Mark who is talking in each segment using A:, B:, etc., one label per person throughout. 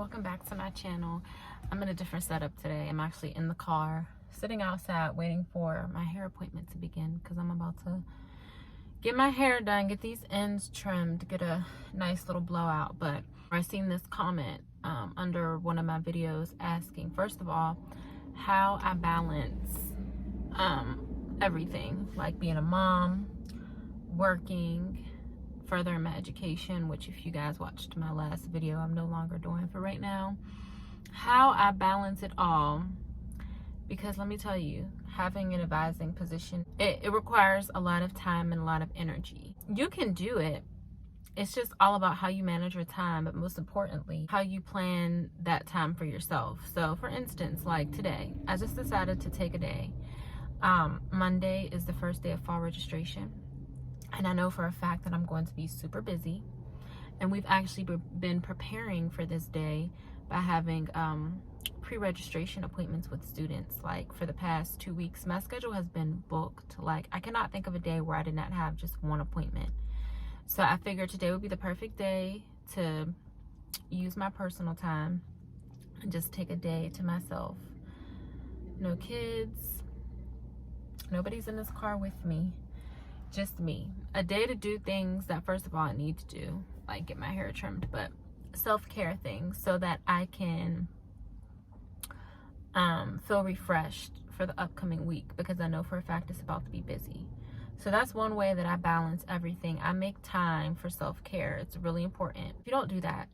A: welcome back to my channel. I'm in a different setup today. I'm actually in the car sitting outside waiting for my hair appointment to begin because I'm about to get my hair done, get these ends trimmed, get a nice little blowout. But I seen this comment under one of my videos asking, first of all, how I balance everything, like being a mom, working, furthering my education, which if you guys watched my last video, I'm no longer doing for right now. How I balance it all, because let me tell you, having an advising position, it requires a lot of time and a lot of energy. You can do it. It's just all about how you manage your time, but most importantly, how you plan that time for yourself. So for instance, like today, I just decided to take a day. Monday is the first day of fall registration. And I know for a fact that I'm going to be super busy. And we've actually been preparing for this day by having pre-registration appointments with students. Like for the past 2 weeks, my schedule has been booked. Like I cannot think of a day where I did not have just one appointment. So I figured today would be the perfect day to use my personal time and just take a day to myself. No kids, nobody's in this car with me. Just me. A day to do things that first of all I need to do, like get my hair trimmed, but self-care things so that I can feel refreshed for the upcoming week, because I know for a fact it's about to be busy. So that's one way that I balance everything. I make time for self-care. It's really important. If you don't do that,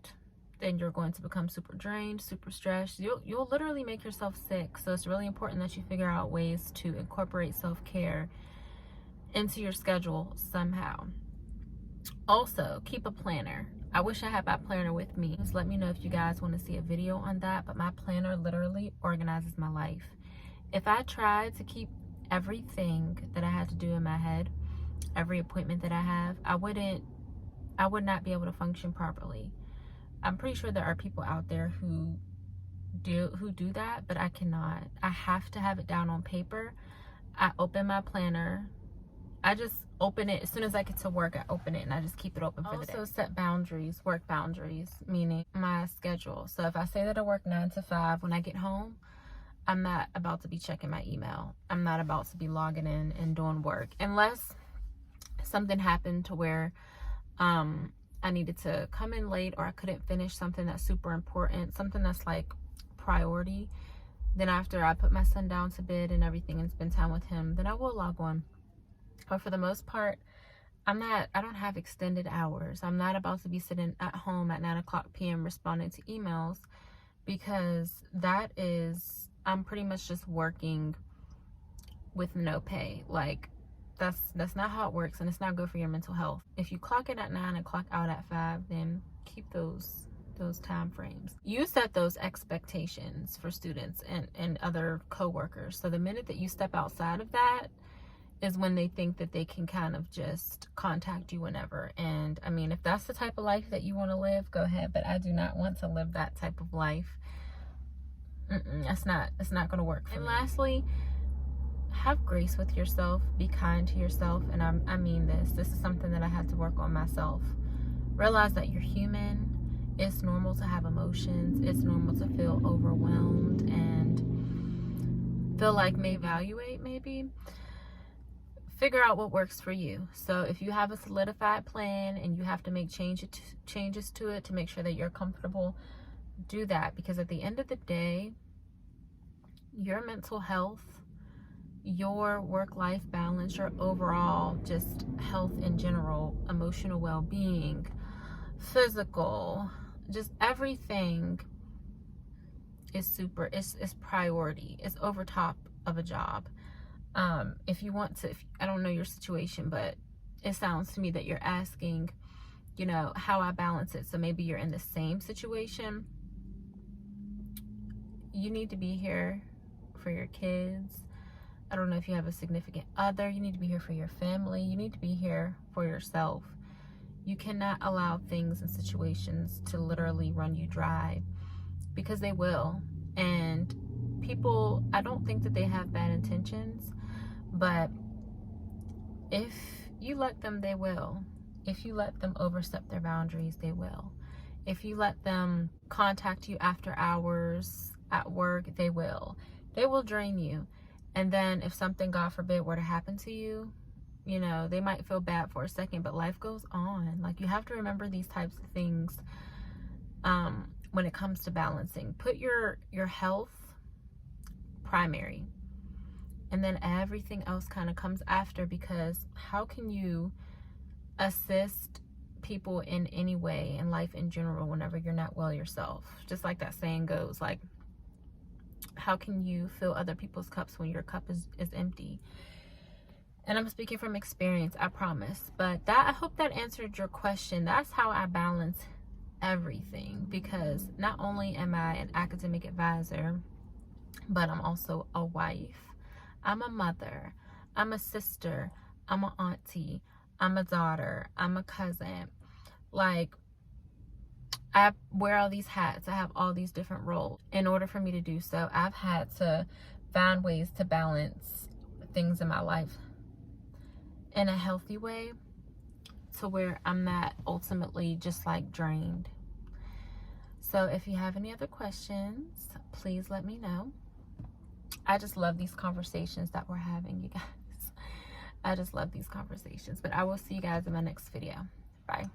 A: then you're going to become super drained, super stressed. You'll literally make yourself sick. So it's really important that you figure out ways to incorporate self-care into your schedule somehow. Also, keep a planner. I wish I had my planner with me. Just let me know if you guys want to see a video on that, but my planner literally organizes my life. If I tried to keep everything that I had to do in my head, every appointment that I have, I would not be able to function properly. I'm pretty sure there are people out there who do that, but I cannot. I have to have it down on paper. I open my planner. I just open it as soon as I get to work. I open it and I just keep it open for the day. Also set boundaries, work boundaries, meaning my schedule. So if I say that I work 9 to 5, when I get home, I'm not about to be checking my email. I'm not about to be logging in and doing work unless something happened to where I needed to come in late, or I couldn't finish something that's super important, something that's like priority. Then after I put my son down to bed and everything and spend time with him, then I will log on. But for the most part, I don't have extended hours. I'm not about to be sitting at home at 9:00 p.m. responding to emails, because I'm pretty much just working with no pay. Like that's not how it works, and it's not good for your mental health. If you clock in at 9 and clock out at 5, then keep those time frames. You set those expectations for students and other co-workers. So the minute that you step outside of that is when they think that they can kind of just contact you whenever. And I mean, if that's the type of life that you want to live, go ahead, but I do not want to live that type of life. It's not going to work for me. And lastly, have grace with yourself. Be kind to yourself. And I mean this is something that I had to work on myself. Realize that you're human. It's normal to have emotions. It's normal to feel overwhelmed and feel like maybe figure out what works for you. So if you have a solidified plan and you have to make changes to it to make sure that you're comfortable, do that. Because at the end of the day, your mental health, your work-life balance, your overall just health in general, emotional well-being, physical, just everything is it's priority. It's over top of a job. If you want to, I don't know your situation, but it sounds to me that you're asking, how I balance it. So maybe you're in the same situation. You need to be here for your kids. I don't know if you have a significant other. You need to be here for your family. You need to be here for yourself. You cannot allow things and situations to literally run you dry, because they will. And people, I don't think that they have bad intentions, but if you let them, they will. If you let them overstep their boundaries, they will. If you let them contact you after hours at work, they will drain you. And then if something, God forbid, were to happen to you, you know, they might feel bad for a second, but life goes on. Like, you have to remember these types of things when it comes to balancing. Put your health primary, and then everything else kind of comes after, because how can you assist people in any way in life in general whenever you're not well yourself? Just like that saying goes, like, how can you fill other people's cups when your cup is empty? And I'm speaking from experience, I promise. But I hope that answered your question. That's how I balance everything, because not only am I an academic advisor, but I'm also a wife, I'm a mother, I'm a sister, I'm an auntie, I'm a daughter, I'm a cousin. Like, I wear all these hats. I have all these different roles. In order for me to do so, I've had to find ways to balance things in my life in a healthy way, to where I'm not ultimately just like drained. So if you have any other questions, please let me know. I just love these conversations that we're having, you guys. I just love these conversations. But I will see you guys in my next video. Bye.